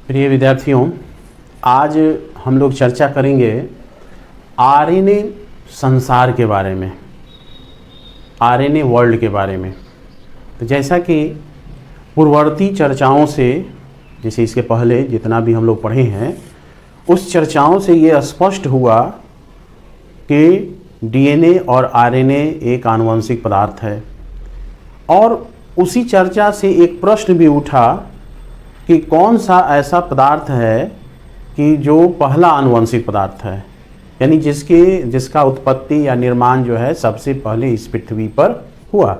प्रिय विद्यार्थियों, आज हम लोग चर्चा करेंगे आरएनए संसार के बारे में, आरएनए वर्ल्ड के बारे में। तो जैसा कि पूर्ववर्ती चर्चाओं से, जैसे इसके पहले जितना भी हम लोग पढ़े हैं, उस चर्चाओं से ये स्पष्ट हुआ कि डीएनए और आरएनए एक आनुवंशिक पदार्थ है। और उसी चर्चा से एक प्रश्न भी उठा कि कौन सा ऐसा पदार्थ है कि जो पहला आनुवंशिक पदार्थ है, यानी जिसका उत्पत्ति या निर्माण जो है सबसे पहले इस पृथ्वी पर हुआ।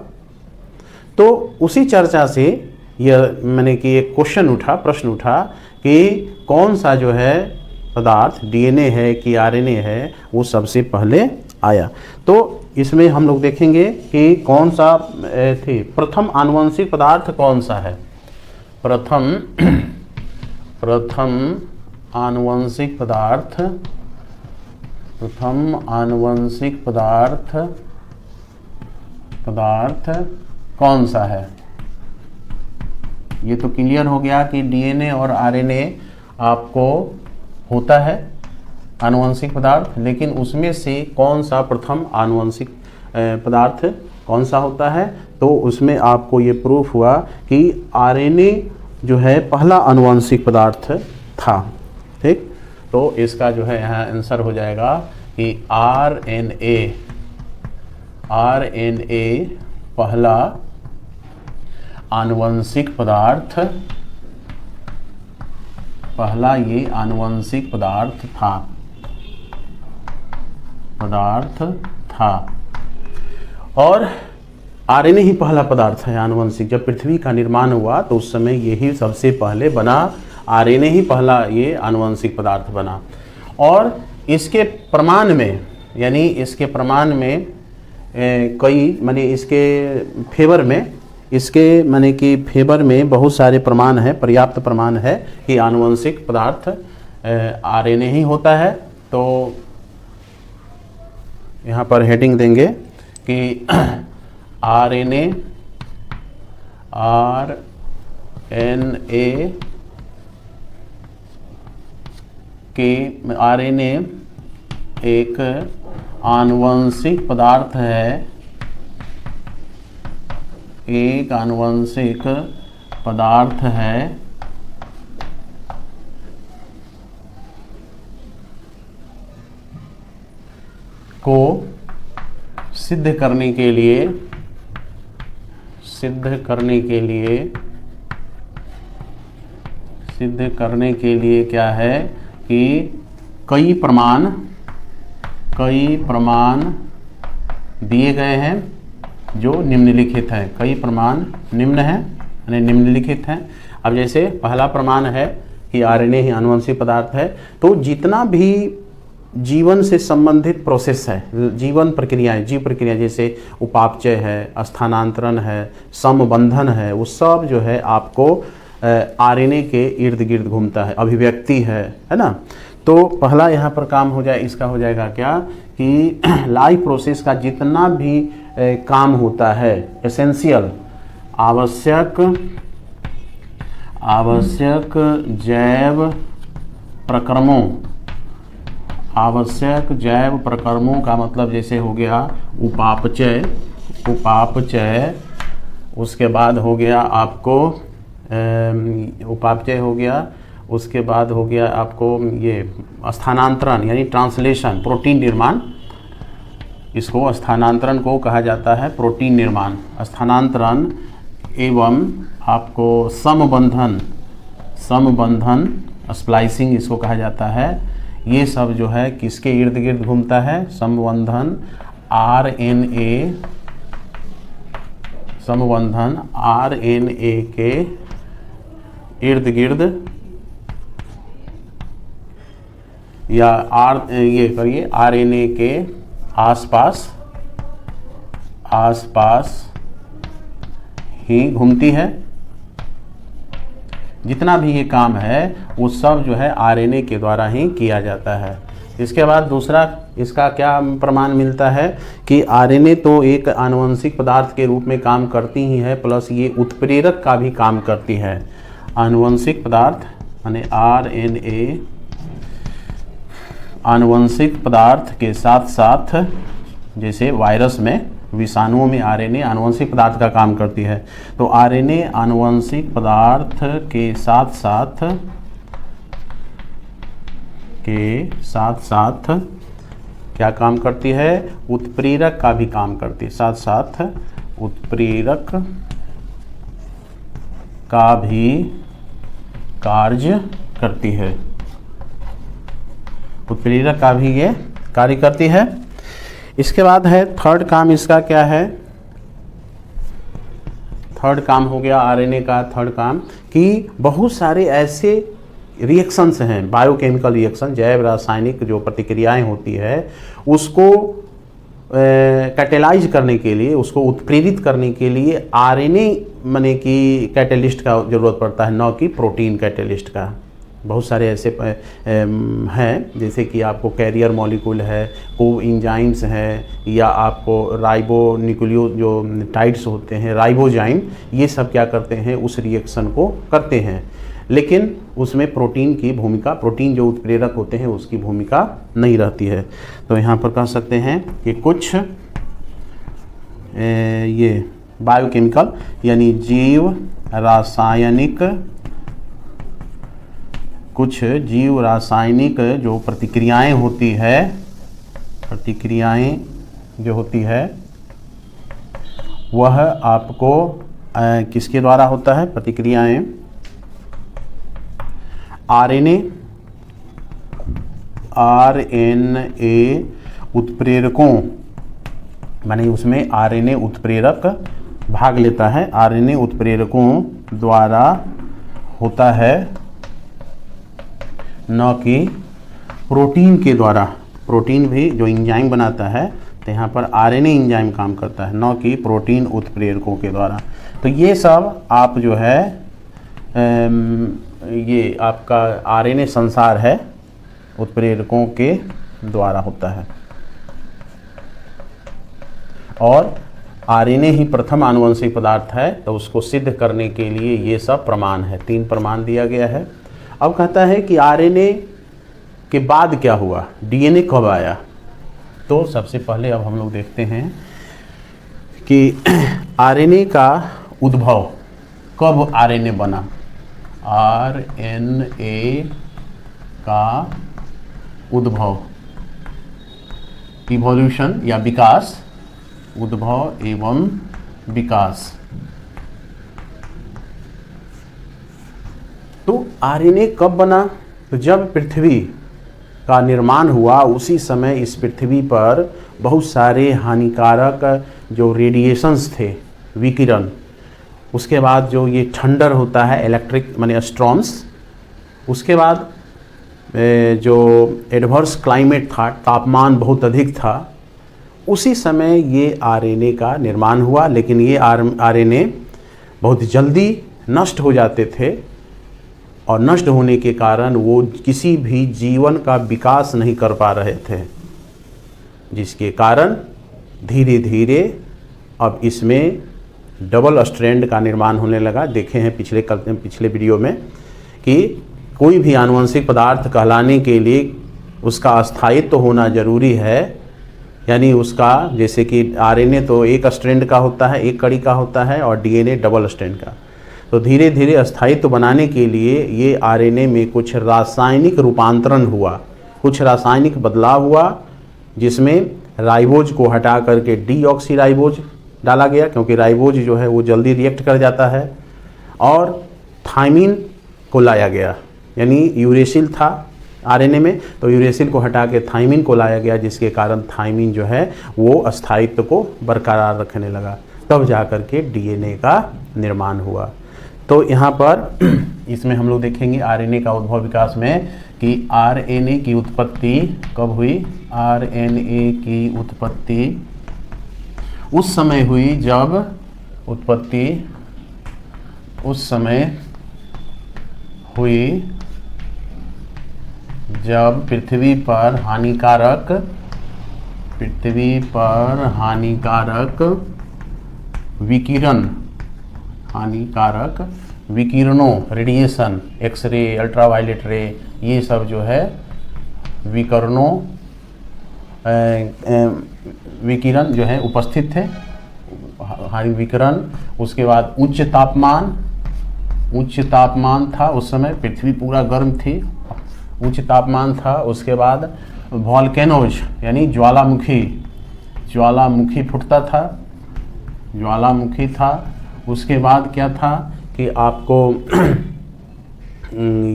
तो उसी चर्चा से यह मैंने कि एक प्रश्न उठा कि कौन सा जो है पदार्थ डीएनए है कि आरएनए है वो सबसे पहले आया। तो इसमें हम लोग देखेंगे कि कौन सा प्रथम आनुवंशिक पदार्थ कौन सा है। प्रथम आनुवंशिक पदार्थ कौन सा है। ये तो क्लियर हो गया कि डीएनए और आरएनए आपको होता है आनुवंशिक पदार्थ, लेकिन उसमें से कौन सा प्रथम आनुवंशिक पदार्थ कौन सा होता है। तो उसमें आपको ये प्रूफ हुआ कि आरएनए जो है पहला आनुवंशिक पदार्थ था। ठीक, तो इसका जो है यहाँ आंसर हो जाएगा कि आरएनए पहला आनुवंशिक पदार्थ, पहला ये आनुवंशिक पदार्थ था। और आरएनए ही पहला पदार्थ है आनुवंशिक। जब पृथ्वी का निर्माण हुआ तो उस समय यही सबसे पहले बना, आरएनए ही पहला ये आनुवंशिक पदार्थ बना। और इसके प्रमाण में, यानी इसके प्रमाण में इसके फेवर में बहुत सारे प्रमाण हैं, पर्याप्त प्रमाण है कि आनुवंशिक पदार्थ आरएनए ही होता है। तो यहाँ पर हेडिंग देंगे कि आरएनए एक आनुवंशिक पदार्थ है, एक आनुवंशिक पदार्थ है को सिद्ध करने के लिए क्या है कि कई प्रमाण दिए गए हैं जो निम्नलिखित हैं। कई प्रमाण निम्नलिखित हैं। अब जैसे पहला प्रमाण है कि आरएनए ही आनुवंशिक पदार्थ है, तो जितना भी जीवन से संबंधित प्रोसेस है, जीव प्रक्रिया जैसे उपापचय है, स्थानांतरण है, समबंधन है, वो सब जो है आपको आरएनए के इर्द गिर्द घूमता है। अभिव्यक्ति है ना। तो पहला यहाँ पर काम हो जाए, इसका हो जाएगा क्या कि लाइफ प्रोसेस का जितना भी काम होता है, एसेंशियल आवश्यक जैव प्रक्रमों का मतलब जैसे हो गया उपापचय, उसके बाद हो गया आपको उपापचय हो गया, उसके बाद हो गया आपको ये स्थानांतरण यानी ट्रांसलेशन, प्रोटीन निर्माण। इसको स्थानांतरण को कहा जाता है प्रोटीन निर्माण, स्थानांतरण एवं आपको समबंधन स्प्लाइसिंग इसको कहा जाता है। ये सब जो है किसके इर्द गिर्द घूमता है, समबंधन आरएनए के इर्द गिर्द, या आरएनए के आसपास ही घूमती है। जितना भी ये काम है वो सब जो है आरएनए के द्वारा ही किया जाता है। इसके बाद दूसरा इसका क्या प्रमाण मिलता है कि आरएनए तो एक आनुवंशिक पदार्थ के रूप में काम करती ही है, प्लस ये उत्प्रेरक का भी काम करती है। आनुवंशिक पदार्थ यानी आरएनए आनुवंशिक पदार्थ के साथ साथ, जैसे वायरस में, विषाणुओं में आरएनए आनुवंशिक पदार्थ का काम करती है, तो आरएनए आनुवंशिक पदार्थ के साथ साथ क्या काम करती है? उत्प्रेरक का भी काम करती है, साथ साथ उत्प्रेरक का भी कार्य करती है, उत्प्रेरक का भी ये कार्य करती है। इसके बाद है थर्ड काम, इसका क्या है? थर्ड काम हो गया आरएनए का थर्ड काम कि बहुत सारे ऐसे रिएक्शंस हैं, बायोकेमिकल रिएक्शन, जैव रासायनिक जो प्रतिक्रियाएं होती है, उसको कैटेलाइज करने के लिए, उसको उत्प्रेरित करने के लिए आरएनए माने कि कैटेलिस्ट का ज़रूरत पड़ता है, न कि प्रोटीन कैटेलिस्ट का। बहुत सारे ऐसे हैं, जैसे कि आपको कैरियर मॉलिक्यूल है, को इंजाइम्स हैं, या आपको राइबो न्यूक्लियो जो टाइड्स होते हैं, राइबोजाइम, ये सब क्या करते हैं? उस रिएक्शन को करते हैं, लेकिन उसमें प्रोटीन की भूमिका, प्रोटीन जो उत्प्रेरक होते हैं उसकी भूमिका नहीं रहती है। तो यहाँ पर कह सकते हैं कि कुछ ये बायोकेमिकल यानी जीव रासायनिक, कुछ जीव रासायनिक जो प्रतिक्रियाएं होती है, प्रतिक्रियाएं जो होती है वह आपको किसके द्वारा होता है? प्रतिक्रियाएं आरएनए उत्प्रेरकों, माने उसमें आरएनए उत्प्रेरक भाग लेता है, आरएनए उत्प्रेरकों द्वारा होता है, न कि प्रोटीन के द्वारा। प्रोटीन भी जो एंजाइम बनाता है, तो यहाँ पर आरएनए एंजाइम काम करता है, न कि प्रोटीन उत्प्रेरकों के द्वारा। तो ये सब आप जो है ये आपका आरएनए संसार है, उत्प्रेरकों के द्वारा होता है, और आरएनए ही प्रथम आनुवंशिक पदार्थ है, तो उसको सिद्ध करने के लिए ये सब प्रमाण है, 3 प्रमाण दिया गया है। अब कहता है कि आरएनए के बाद क्या हुआ, डीएनए कब आया? तो सबसे पहले अब हम लोग देखते हैं कि आरएनए का उद्भव, कब आरएनए बना। आरएनए का उद्भव, इवोल्यूशन या विकास, उद्भव एवं विकास। तो आरएनए कब बना? तो जब पृथ्वी का निर्माण हुआ, उसी समय इस पृथ्वी पर बहुत सारे हानिकारक जो रेडिएशंस थे, विकिरण, उसके बाद जो ये थंडर होता है, इलेक्ट्रिक माने स्टॉर्म्स, उसके बाद जो एडवर्स क्लाइमेट था, तापमान बहुत अधिक था, उसी समय ये आरएनए का निर्माण हुआ। लेकिन ये आरएनए बहुत जल्दी नष्ट हो जाते थे, और नष्ट होने के कारण वो किसी भी जीवन का विकास नहीं कर पा रहे थे, जिसके कारण धीरे धीरे अब इसमें डबल स्ट्रैंड का निर्माण होने लगा। देखे हैं पिछले वीडियो में कि कोई भी आनुवंशिक पदार्थ कहलाने के लिए उसका अस्थायित्व होना जरूरी है, यानी उसका, जैसे कि आरएनए तो एक स्ट्रैंड का होता है, एक कड़ी का होता है, और डीएनए डबल स्ट्रैंड का। तो धीरे धीरे अस्थायित्व बनाने के लिए ये आरएनए में कुछ रासायनिक रूपांतरण हुआ, कुछ रासायनिक बदलाव हुआ, जिसमें राइबोज को हटा करके डीऑक्सीराइबोज डाला गया, क्योंकि राइबोज जो है वो जल्दी रिएक्ट कर जाता है, और थायमिन को लाया गया, यानी यूरेसिल था आरएनए में, तो यूरेसिल को हटा के थायमिन को लाया गया, जिसके कारण थायमिन जो है वो अस्थायित्व को बरकरार रखने लगा। तब जा कर के डीएनए का निर्माण हुआ। तो यहाँ पर इसमें हम लोग देखेंगे आरएनए का उद्भव विकास में कि आरएनए की उत्पत्ति कब हुई। आरएनए की उत्पत्ति उस समय हुई जब उत्पत्ति उस समय हुई जब पृथ्वी पर हानिकारक विकिरण विकिरणों, रेडिएशन, एक्सरे, अल्ट्रावायलेट रे, ये सब जो है विकिरणों विकिरण जो है उपस्थित थे, हानि विकिरण। उसके बाद उच्च तापमान था, उस समय पृथ्वी पूरा गर्म थी, उच्च तापमान था। उसके बाद वॉल्केनोज यानी ज्वालामुखी फूटता था, ज्वालामुखी था। उसके बाद क्या था कि आपको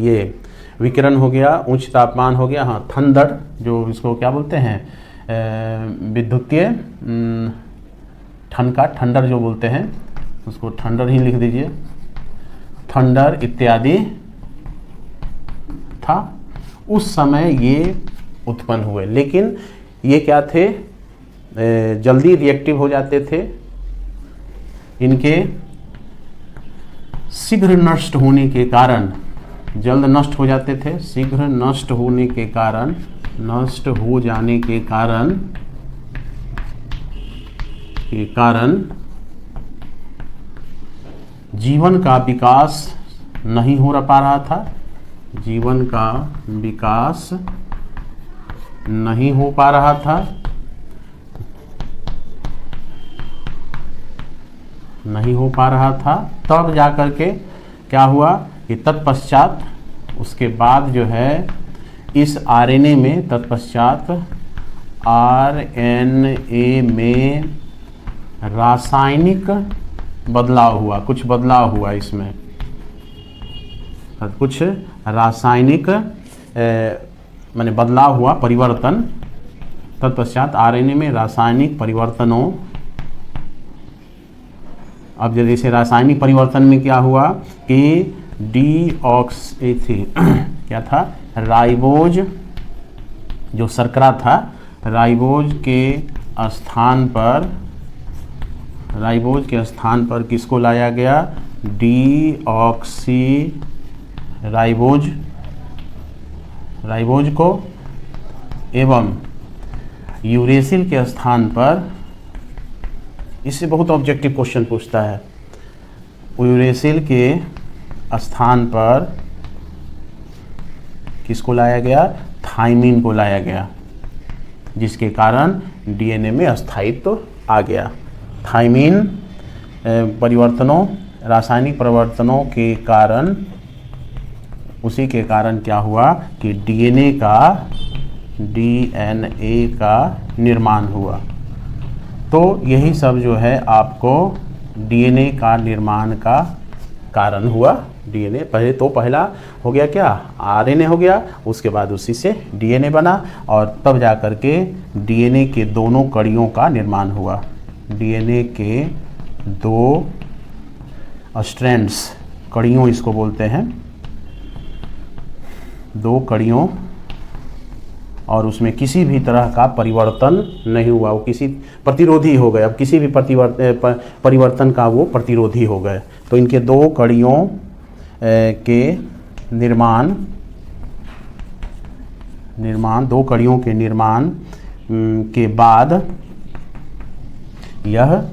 ये विकिरण हो गया, उच्च तापमान हो गया, हाँ थंडर, जो इसको क्या बोलते हैं, विद्युतीय ठनका, थंडर जो बोलते हैं उसको थंडर ही लिख दीजिए, थंडर इत्यादि था। उस समय ये उत्पन्न हुए, लेकिन ये क्या थे, जल्दी रिएक्टिव हो जाते थे, इनके शीघ्र नष्ट होने के कारण, जल्द नष्ट हो जाते थे, शीघ्र नष्ट होने के कारण, नष्ट हो जाने के कारण जीवन का विकास नहीं हो पा रहा था, जीवन का विकास नहीं हो पा रहा था, नहीं हो पा रहा था। तब जाकर के क्या हुआ कि तत्पश्चात, उसके बाद जो है इस आरएनए में, तत्पश्चात आरएनए में रासायनिक बदलाव हुआ, कुछ बदलाव हुआ इसमें, कुछ रासायनिक माने बदलाव हुआ, परिवर्तन। तत्पश्चात आरएनए में रासायनिक परिवर्तनों, अब जैसे रासायनिक परिवर्तन में क्या हुआ कि क्या था, राइबोज जो शर्करा था, राइबोज के स्थान पर किसको लाया गया, डीऑक्सी राइबोज को, एवं यूरेसिल के स्थान पर, इससे बहुत ऑब्जेक्टिव क्वेश्चन पूछता है, यूरेसिल के स्थान पर किसको लाया गया, थाइमिन को लाया गया, जिसके कारण डीएनए में अस्थायित्व आ गया। थाइमिन परिवर्तनों, रासायनिक परिवर्तनों के कारण, उसी के कारण क्या हुआ कि डीएनए का निर्माण हुआ। तो यही सब जो है आपको डीएनए का निर्माण का कारण हुआ। डीएनए पहला हो गया क्या, आरएनए हो गया, उसके बाद उसी से डीएनए बना, और तब जा कर के डीएनए के दोनों कड़ियों का निर्माण हुआ। डीएनए के दो स्ट्रैंड्स, कड़ियों इसको बोलते हैं, दो कड़ियों, और उसमें किसी भी तरह का परिवर्तन नहीं हुआ, वो किसी प्रतिरोधी हो गए, अब किसी भी परिवर्तन का वो प्रतिरोधी हो गए। तो इनके दो कड़ियों के निर्माण, दो कड़ियों के निर्माण के बाद यह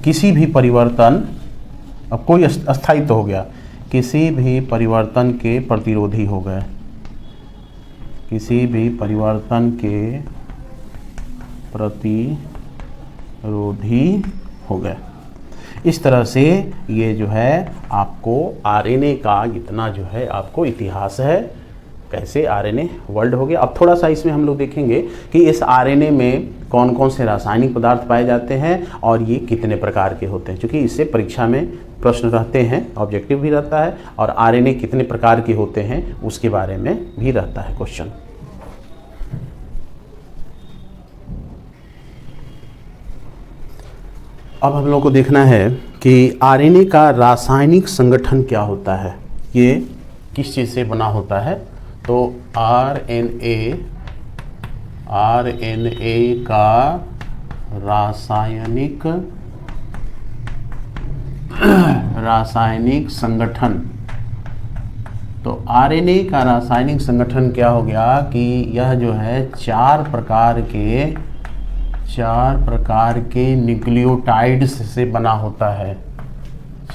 किसी भी परिवर्तन, अब कोई अस्थायित्व हो गया, किसी भी परिवर्तन के प्रतिरोधी हो गए, किसी भी परिवर्तन के प्रतिरोधी हो गए। इस तरह से ये जो है आपको आरएनए का इतना जो है आपको इतिहास है, कैसे आरएनए वर्ल्ड हो गया। अब थोड़ा सा इसमें हम लोग देखेंगे कि इस आरएनए में कौन कौन से रासायनिक पदार्थ पाए जाते हैं और ये कितने प्रकार के होते हैं, क्योंकि इससे परीक्षा में प्रश्न रहते हैं, ऑब्जेक्टिव भी रहता है, और आरएनए कितने प्रकार के होते हैं उसके बारे में भी रहता है क्वेश्चन। अब हम लोग को देखना है कि आरएनए का रासायनिक संगठन क्या होता है, ये किस चीज़ से बना होता है। तो आरएनए का रासायनिक संगठन, तो आरएनए का रासायनिक संगठन क्या हो गया कि यह जो है चार प्रकार के न्यूक्लियोटाइड्स से बना होता है,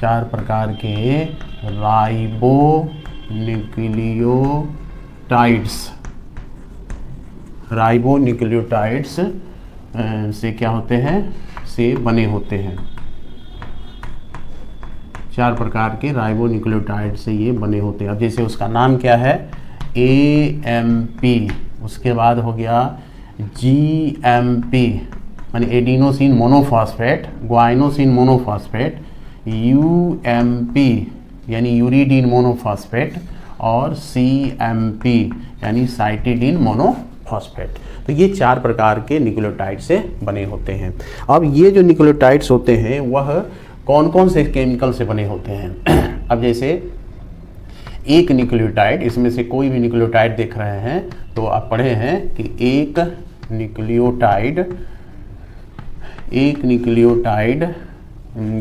4 प्रकार के राइबोन्यूक्लियोटाइड्स से क्या होते हैं, से बने होते हैं। 4 प्रकार के राइबोन्यूक्लियोटाइड से ये बने होते हैं। अब जैसे उसका नाम क्या है, AMP, उसके बाद हो गया GMP यानी adenosine monophosphate, guanosine monophosphate, UMP यानी यूरिडीन मोनोफॉस्फेट, और CMP यानी साइटिडीन मोनोफॉस्फेट। तो ये 4 प्रकार के न्यूक्लियोटाइड से बने होते हैं। अब ये जो न्यूक्लियोटाइड्स होते हैं वह कौन कौन से केमिकल से बने होते हैं। अब जैसे एक न्यूक्लियोटाइड, इसमें से कोई भी न्यूक्लियोटाइड देख रहे हैं तो आप पढ़े हैं कि एक न्यूक्लियोटाइड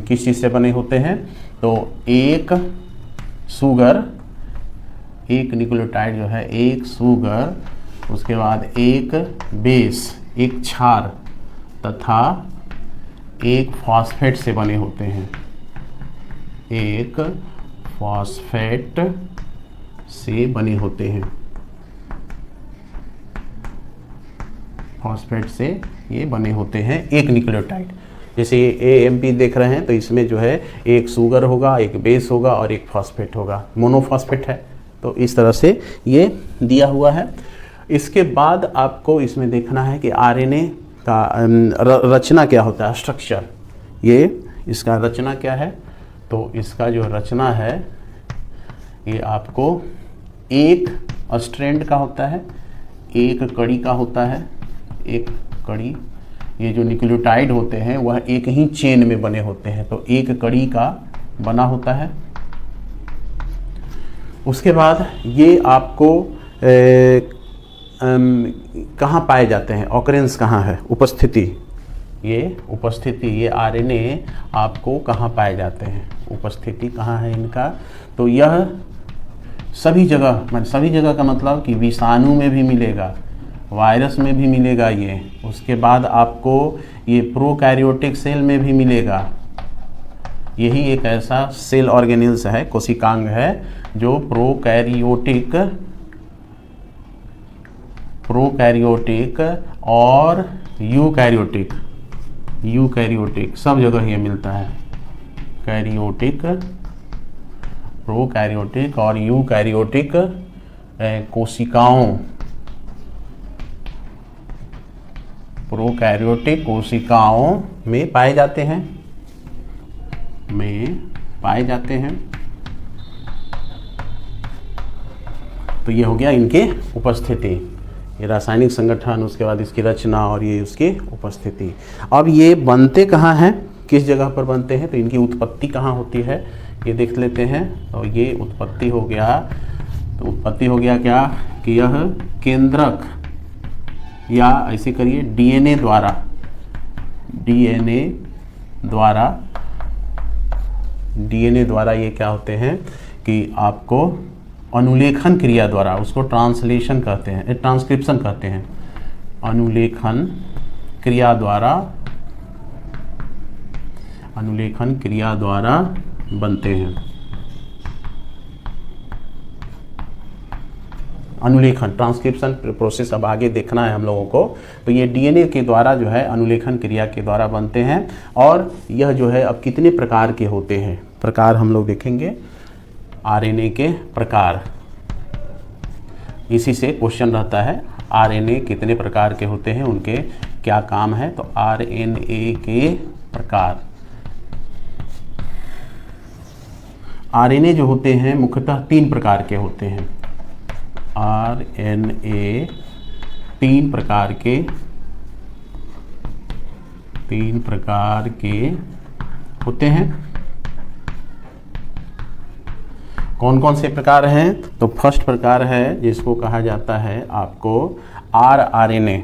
किस चीज़ से बने होते हैं। तो एक न्यूक्लियोटाइड जो है, एक शुगर, उसके बाद एक बेस, एक क्षार तथा एक फॉस्फेट से बने होते हैं। एक फॉस्फेट से बने होते हैं, फॉस्फेट से ये बने होते हैं एक न्यूक्लियोटाइड। जैसे ये AMP देख रहे हैं तो इसमें जो है एक शुगर होगा, एक बेस होगा और एक फॉस्फेट होगा, मोनोफॉस्फेट है। तो इस तरह से ये दिया हुआ है। इसके बाद आपको इसमें देखना है कि RNA का रचना क्या होता है, स्ट्रक्चर। ये इसका रचना क्या है, तो इसका जो रचना है ये आपको एक स्ट्रैंड का होता है, एक कड़ी का होता है, एक कड़ी। ये जो न्यूक्लियोटाइड होते हैं वह एक ही चेन में बने होते हैं, तो एक कड़ी का बना होता है। उसके बाद ये आपको कहाँ पाए जाते हैं, ऑकरेंस कहाँ है, उपस्थिति। ये RNA आपको कहाँ पाए जाते हैं, उपस्थिति कहाँ है इनका। तो यह सभी जगह का मतलब कि विषाणु में भी मिलेगा, वायरस में भी मिलेगा ये। उसके बाद आपको ये प्रोकैरियोटिक सेल में भी मिलेगा। यही एक ऐसा सेल ऑर्गेनिल्स है, कोशिकांग है, जो प्रोकैरियोटिक और यूकैरियोटिक सब जगह ये मिलता है। प्रोकैरियोटिक और यूकैरियोटिक कोशिकाओं में पाए जाते हैं। तो ये हो गया इनके उपस्थिति, ये रासायनिक संगठन, उसके बाद इसकी रचना और ये उसकी उपस्थिति। अब ये बनते कहाँ हैं, किस जगह पर बनते हैं, तो इनकी उत्पत्ति कहाँ होती है ये देख लेते हैं। तो ये उत्पत्ति हो गया क्या कि यह केंद्रक या ऐसे करिए डीएनए द्वारा ये क्या होते हैं कि आपको अनुलेखन क्रिया द्वारा, उसको ट्रांसक्रिप्शन कहते हैं। अनुलेखन क्रिया द्वारा बनते हैं। अनुलेखन, ट्रांसक्रिप्शन प्रोसेस अब आगे देखना है हम लोगों को। तो ये डीएनए के द्वारा जो है अनुलेखन क्रिया के द्वारा बनते हैं। और यह जो है अब कितने प्रकार के होते हैं, प्रकार हम लोग देखेंगे, आरएनए के प्रकार। इसी से क्वेश्चन रहता है आरएनए कितने प्रकार के होते हैं, उनके क्या काम है। तो आरएनए के प्रकार, आरएनए जो होते हैं मुख्यतः 3 प्रकार के होते हैं। आरएनए 3 प्रकार के होते हैं। कौन कौन से प्रकार हैं, तो फर्स्ट प्रकार है जिसको कहा जाता है आपको आरएनए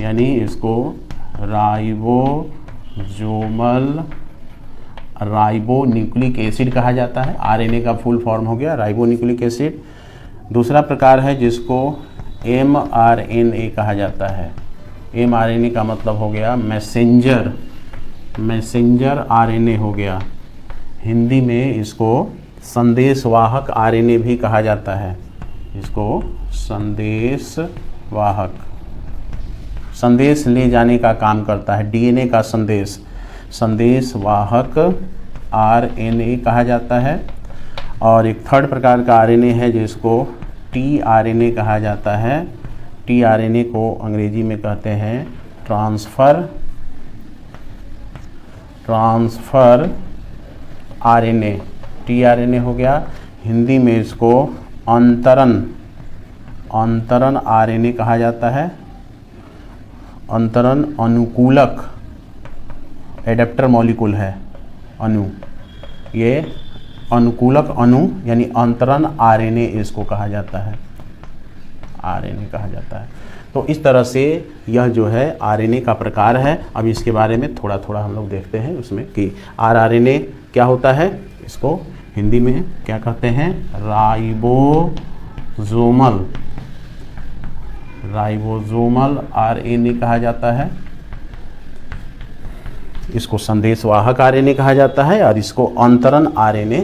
यानी इसको राइबोन्यूक्लिक एसिड कहा जाता है। आरएनए का फुल फॉर्म हो गया राइबोन्यूक्लिक एसिड। दूसरा प्रकार है जिसको एमआरएनए कहा जाता है। एमआरएनए का मतलब हो गया मैसेंजर मैसेंजर आरएनए हो गया। हिंदी में इसको संदेशवाहक आरएनए भी कहा जाता है। इसको संदेशवाहक, संदेश ले जाने का काम करता है, डीएनए का संदेश, संदेशवाहक आरएनए कहा जाता है। और एक थर्ड प्रकार का आरएनए है जिसको टीआरएनए कहा जाता है। टीआरएनए को अंग्रेजी में कहते हैं ट्रांसफर आरएनए। टीआरएनए हो गया। हिंदी में इसको अंतरण आरएनए कहा जाता है। अंतरण अनुकूलक, एडेप्टर मॉलिक्यूल है अणु, ये अनुकूलक अणु यानी अंतरण आरएनए इसको कहा जाता है, आरएनए कहा जाता है। तो इस तरह से यह जो है आरएनए का प्रकार है। अब इसके बारे में थोड़ा थोड़ा हम लोग देखते हैं उसमें कि आरएनए क्या होता है। इसको हिंदी में क्या कहते हैं, राइबोसोमल आरएनए कहा जाता है। इसको संदेशवाहक आरएनए कहा जाता है और इसको अंतरण आरएनए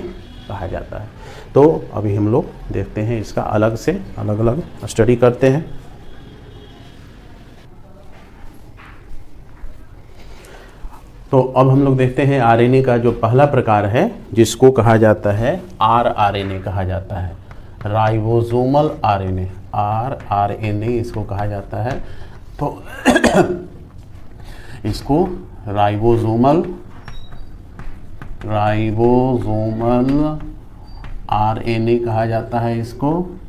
कहा जाता है। तो अभी हम लोग देखते हैं इसका अलग से अलग अलग स्टडी करते हैं। तो अब हम लोग देखते हैं आरएनए का जो पहला प्रकार है जिसको कहा जाता है आरएनए कहा जाता है, राइबोसोमल आरएनए, आरएनए इसको कहा जाता है। तो इसको राइबोसोमल आरएनए कहा जाता है। इसको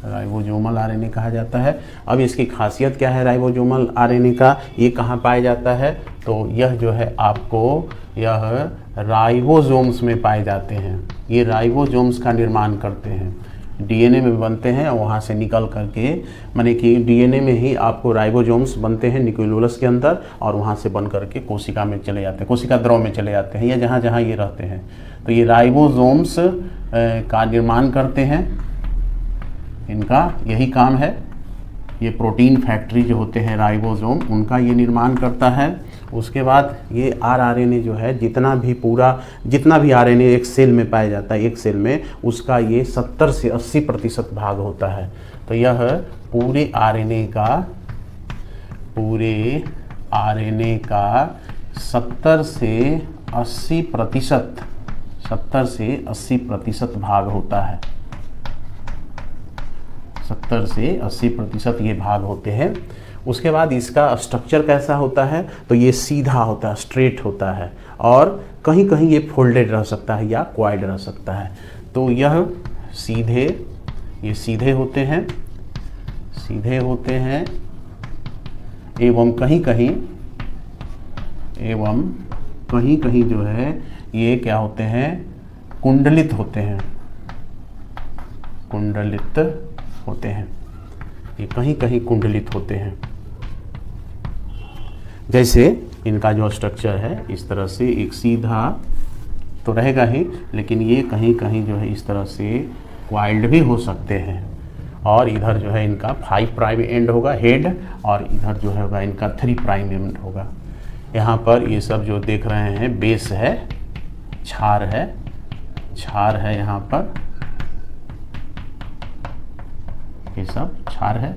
राइबोसोमल आरएनए कहा जाता है। अब इसकी खासियत क्या है राइबोसोमल आरएनए का, ये कहाँ पाया जाता है, तो यह जो है आपको यह राइबोसोम्स में पाए जाते हैं। ये राइबोसोम्स का निर्माण करते हैं, डीएनए में बनते हैं और वहाँ से निकल करके, माने कि डीएनए में ही आपको राइबोसोम्स बनते हैं न्यूक्लियोलस के अंदर और वहाँ से बन करके कोशिका में चले जाते हैं, कोशिका द्रव में चले जाते हैं या जहाँ जहाँ ये रहते हैं। तो ये राइबोसोम्स का निर्माण करते हैं, इनका यही काम है। ये प्रोटीन फैक्ट्री जो होते हैं राइबोसोम, उनका ये निर्माण करता है। उसके बाद ये आरएनए जो है जितना भी आरएनए एक सेल में पाया जाता है, एक सेल में उसका ये 70 से 80% भाग होता है। तो यह पूरे आरएनए का 70 से 80% भाग होता है। 70 से 80% ये भाग होते हैं। उसके बाद इसका स्ट्रक्चर कैसा होता है, तो ये सीधा होता है, स्ट्रेट होता है और कहीं कहीं ये फोल्डेड रह सकता है या क्वाइड रह सकता है। तो यह सीधे होते हैं एवं कहीं कहीं जो है ये क्या होते हैं, कुंडलित होते हैं। ये कहीं कहीं कुंडलित होते हैं। जैसे इनका जो स्ट्रक्चर है इस तरह से एक सीधा तो रहेगा ही, लेकिन ये कहीं कहीं जो है इस तरह से क्वाइल्ड भी हो सकते हैं। और इधर जो है इनका 5 प्राइम एंड होगा हेड, और इधर जो होगा इनका 3 प्राइम एंड होगा। यहाँ पर ये सब जो देख रहे हैं बेस है, छार है यहाँ पर, ये सब छार है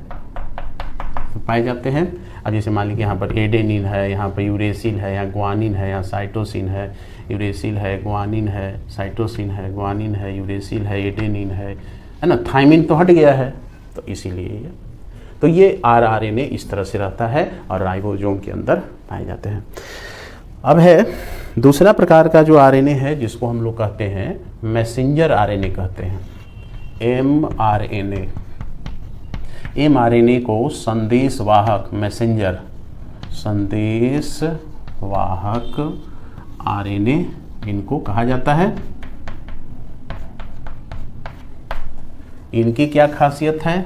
तो पाए जाते हैं। अब जैसे मान लीजिए यहाँ पर एडेनिन है, यहाँ पर यूरेसिल है, यहाँ ग्वानिन है, यहाँ साइटोसिन है, यूरेसिल है, ग्वानिन है, साइटोसिन है, ग्वानिन है, यूरेसिल है, एडेनिन है ना। थाइमिन तो हट गया है, तो इसीलिए तो ये आरएनए इस तरह से रहता है और राइबोसोम के अंदर पाए जाते हैं। अब है दूसरा प्रकार का जो आरएनए है जिसको हम लोग कहते हैं मैसेंजर आरएनए कहते हैं, एमआरएनए को संदेशवाहक आरएनए इनको कहा जाता है। इनकी क्या खासियत है,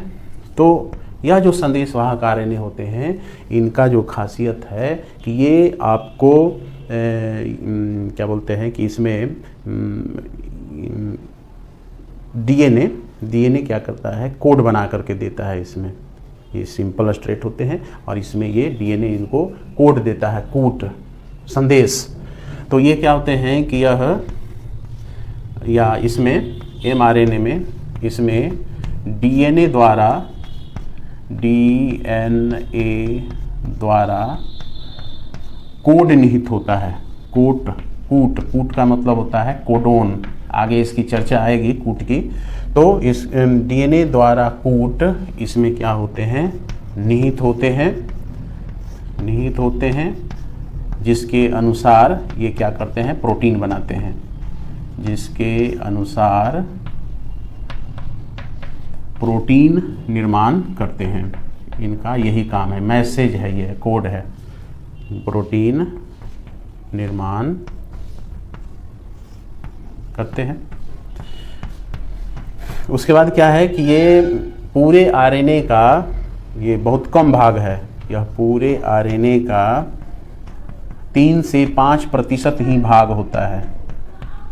तो यह जो संदेशवाहक आरएनए होते हैं इनका जो खासियत है कि ये आपको क्या बोलते हैं कि इसमें डीएनए क्या करता है, कोड बना करके देता है इसमें। ये सिंपल स्ट्रेट होते हैं और इसमें ये डीएनए इनको कोड देता है, कूट संदेश। तो ये क्या होते हैं कि या इसमें एमआरएनए में इसमें डीएनए द्वारा कोड निहित होता है। कूट का मतलब होता है कोडोन, आगे इसकी चर्चा आएगी कूट की। तो इस डीएनए द्वारा कूट इसमें क्या होते हैं, निहित होते हैं जिसके अनुसार ये क्या करते हैं, प्रोटीन बनाते हैं, जिसके अनुसार प्रोटीन निर्माण करते हैं। इनका यही काम है, मैसेज है, ये कोड है, प्रोटीन निर्माण करते हैं। उसके बाद क्या है कि ये पूरे आरएनए का ये बहुत कम भाग है, यह पूरे आरएनए का 3 से 5% ही भाग होता है।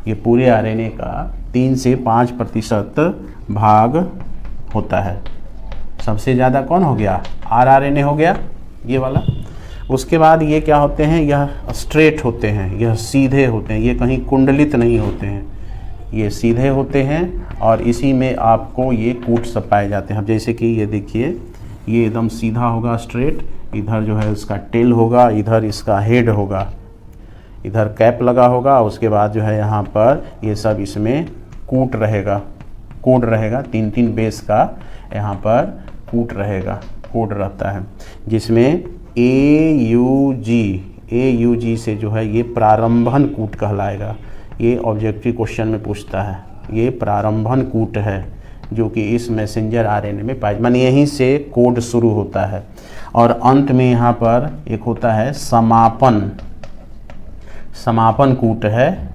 ये पूरे आरएनए का 3 से 5% भाग होता है। सबसे ज़्यादा कौन हो गया, आरआरएनए हो गया ये वाला। उसके बाद ये क्या होते हैं, यह स्ट्रेट होते हैं, यह सीधे होते हैं, ये कहीं कुंडलित नहीं होते हैं, ये सीधे होते हैं और इसी में आपको ये कूट सब पाए जाते हैं। अब जैसे कि ये देखिए, ये एकदम सीधा होगा स्ट्रेट, इधर जो है उसका टेल होगा, इधर इसका हेड होगा, इधर कैप लगा होगा, उसके बाद जो है यहाँ पर ये सब इसमें कूट रहेगा, कोड रहेगा, 3 बेस का यहाँ पर कूट रहेगा, कोड रहता है, जिसमें AUG से जो है ये प्रारंभन कूट कहलाएगा। ये ऑब्जेक्टिव क्वेश्चन में पूछता है, ये प्रारंभन कूट है जो कि इस मैसेंजर आरएनए में पाए, माने यहीं से कोड शुरू होता है। और अंत में यहाँ पर एक होता है समापन कूट है,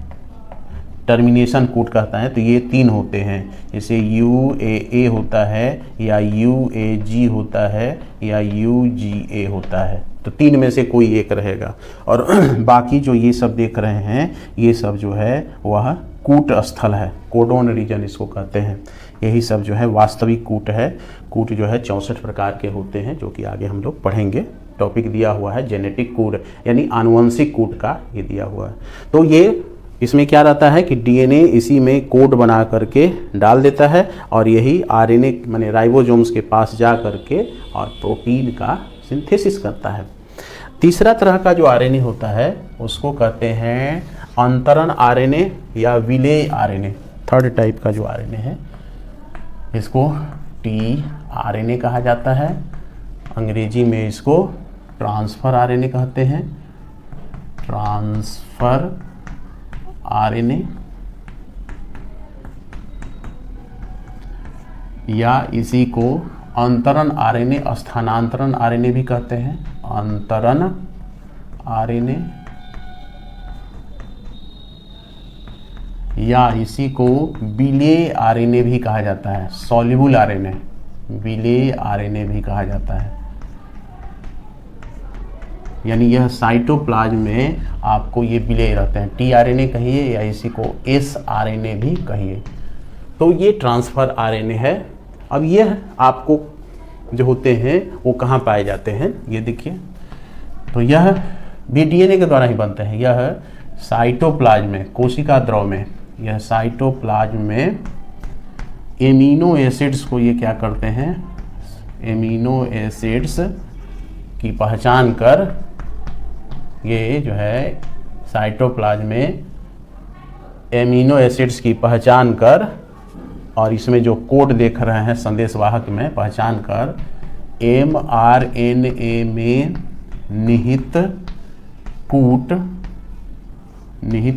टर्मिनेशन कूट कहता है। तो ये 3 होते हैं, जैसे UAA होता है या UAG होता है या UGA होता है। तो 3 में से कोई एक रहेगा और बाकी जो ये सब देख रहे हैं ये सब जो है वह कूट स्थल है, कोडोन रीजन इसको कहते हैं। यही सब जो है वास्तविक कूट है। कूट जो है 64 प्रकार के होते हैं, जो कि आगे हम लोग पढ़ेंगे। टॉपिक दिया हुआ है जेनेटिक कोड, यानी आनुवंशिक कोड का ये दिया हुआ है। तो ये इसमें क्या रहता है कि डीएनए इसी में कोड बना करके डाल देता है और यही आरएनए माने राइबोसोम्स के पास जा करके और प्रोटीन का सिंथेसिस करता है। तीसरा तरह का जो आरएनए होता है उसको कहते हैं अंतरण आरएनए या विलेय आरएनए। थर्ड टाइप का जो आरएनए है इसको टीआरएनए कहा जाता है, अंग्रेजी में इसको ट्रांसफर आरएनए कहते हैं, ट्रांसफर आरएनए, या इसी को अंतरण आरएनए, स्थानांतरण आरएनए भी कहते हैं, अंतरण आरएनए, या इसी को विलेय आरएनए भी कहा जाता है, सॉल्युबल आरएनए, विलेय आरएनए भी कहा जाता है। यानी यह साइटोप्लाज्म में आपको ये विलेय रहते हैं, टीआरएनए कहिए या इसी को एसआरएनए भी कहिए। तो ये ट्रांसफर आरएनए है। अब यह आपको जो होते हैं वो कहाँ पाए जाते हैं, ये देखिए। तो यह भी डीएनए के द्वारा ही बनते हैं। यह साइटोप्लाज्म में, कोशिका द्रव में, यह साइटोप्लाज्म में एमिनो एसिड्स को ये क्या करते हैं, एमिनो एसिड्स की पहचान कर ये जो है साइटोप्लाज्म में एमिनो एसिड्स की पहचान कर और इसमें जो कोड देख रहे हैं संदेशवाहक में पहचान कर एमआरएनए में निहित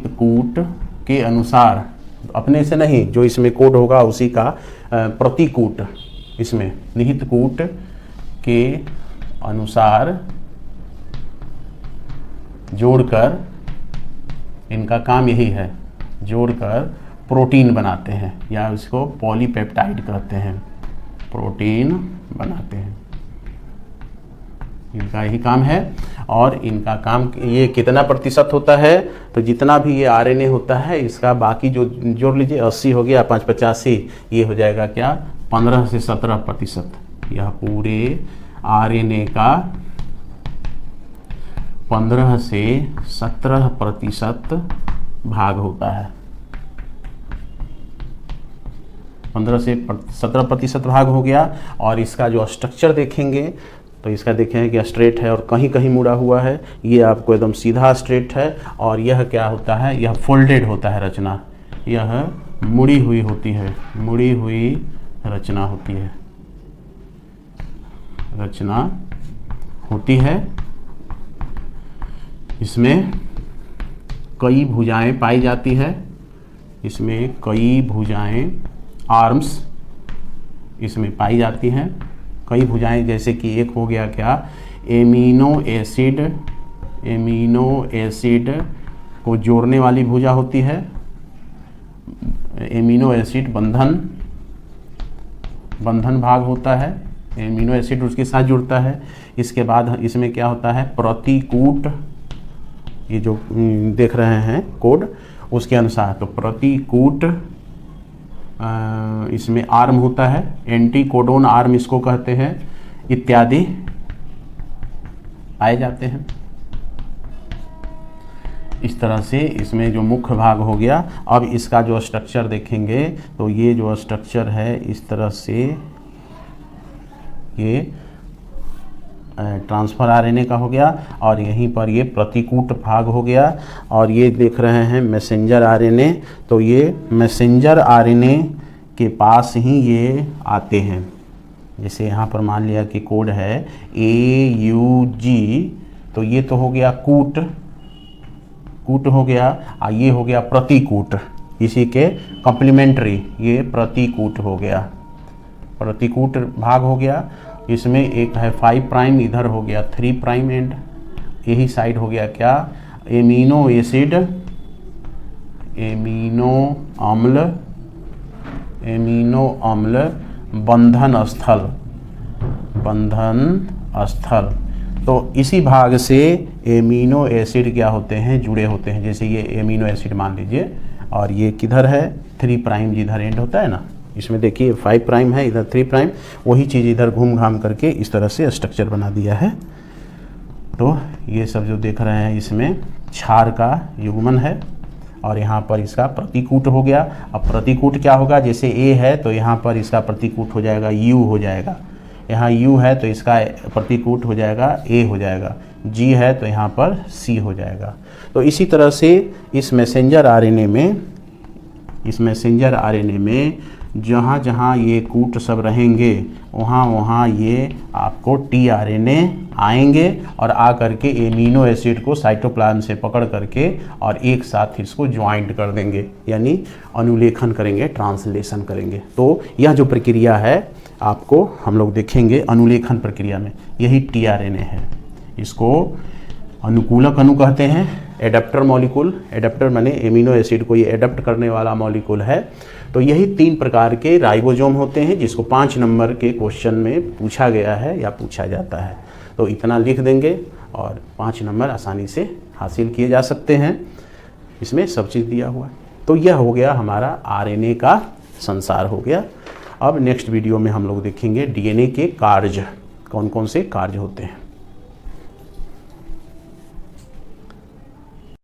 कूट के अनुसार, अपने से नहीं, जो इसमें कोड होगा उसी का प्रतिकूट, इसमें निहित कूट के अनुसार जोड़कर, इनका काम यही है, जोड़कर प्रोटीन बनाते हैं या इसको पॉलीपेप्टाइड कहते हैं, प्रोटीन बनाते हैं। इनका यही काम है। और इनका काम ये कितना प्रतिशत होता है, तो जितना भी ये आरएनए होता है इसका बाकी जो जोड़ लीजिए 80 हो गया, 5 85, ये हो जाएगा क्या 15 से 17%। यह पूरे आरएनए का 15 से 17% भाग होता है। 15 से 17% भाग हो गया। और इसका जो स्ट्रक्चर देखेंगे तो इसका देखें कि स्ट्रेट है और कहीं कहीं मुड़ा हुआ है, ये आपको एकदम सीधा स्ट्रेट है। और यह क्या होता है, यह फोल्डेड होता है रचना, यह मुड़ी हुई होती है, मुड़ी हुई रचना होती है, रचना होती है। इसमें कई भुजाएं पाई जाती है, इसमें कई भुजाएं, आर्म्स इसमें पाई जाती हैं, कई भुजाएं, जैसे कि एक हो गया क्या, एमिनो एसिड को जोड़ने वाली भुजा होती है, एमिनो एसिड बंधन भाग होता है, एमिनो एसिड उसके साथ जुड़ता है। इसके बाद इसमें क्या होता है, प्रतिकूट, ये जो देख रहे हैं कोड उसके अनुसार, तो प्रतिकूट इसमें आर्म होता है, एंटीकोडोन आर्म इसको कहते हैं, इत्यादि पाए जाते हैं। इस तरह से इसमें जो मुख्य भाग हो गया। अब इसका जो स्ट्रक्चर देखेंगे तो ये जो स्ट्रक्चर है इस तरह से ये ट्रांसफर आरएनए का हो गया, और यहीं पर ये प्रतिकूट भाग हो गया। और ये देख रहे हैं मैसेंजर आरएनए, तो ये मैसेंजर आरएनए के पास ही ये आते हैं। जैसे यहाँ पर मान लिया कि कोड है AUG, तो ये तो हो गया कूट हो गया, और ये हो गया प्रतिकूट, इसी के कॉम्प्लीमेंट्री, ये प्रतिकूट हो गया, प्रतिकूट भाग हो गया। इसमें एक है 5 प्राइम, इधर हो गया 3 प्राइम एंड, यही साइड हो गया क्या, एमिनो एसिड, एमिनो अम्ल बंधन स्थल। तो इसी भाग से एमिनो एसिड क्या होते हैं, जुड़े होते हैं। जैसे ये एमिनो एसिड मान लीजिए, और ये किधर है, 3 प्राइम जिधर एंड होता है ना, इसमें देखिए 5 प्राइम है, इधर 3 प्राइम, वही चीज़ इधर घूम घाम करके इस तरह से स्ट्रक्चर बना दिया है। तो ये सब जो देख रहे हैं इसमें क्षार का युग्मन है, और यहाँ पर इसका प्रतिकूट हो गया। अब प्रतिकूट क्या होगा, जैसे A है तो यहाँ पर इसका प्रतिकूट हो जाएगा U हो जाएगा, यहाँ U है तो इसका प्रतिकूट हो जाएगा A हो जाएगा, G है तो यहाँ पर C हो जाएगा। तो इसी तरह से इस मैसेंजर आरएनए में जहाँ जहाँ ये कूट सब रहेंगे वहाँ वहाँ ये आपको tRNA आएंगे और आ करके एमिनो एसिड को साइटोप्लाज्म से पकड़ करके और एक साथ इसको ज्वाइंट कर देंगे, यानी अनुलेखन करेंगे, ट्रांसलेशन करेंगे। तो यह जो प्रक्रिया है आपको हम लोग देखेंगे अनुलेखन प्रक्रिया में, यही tRNA है। इसको अनुकूलक अणु कहते हैं, एडाप्टर मॉलिक्यूल, एडाप्टर माने एमिनो एसिड को ये एडाप्ट करने वाला मॉलिक्यूल है। तो यही 3 प्रकार के राइबोसोम होते हैं, जिसको 5 नंबर के क्वेश्चन में पूछा गया है या पूछा जाता है। तो इतना लिख देंगे और 5 नंबर आसानी से हासिल किए जा सकते हैं। इसमें सब चीज़ दिया हुआ है। तो यह हो गया हमारा आरएनए का संसार हो गया। अब नेक्स्ट वीडियो में हम लोग देखेंगे डीएनए के कार्य, कौन कौन से कार्य होते हैं।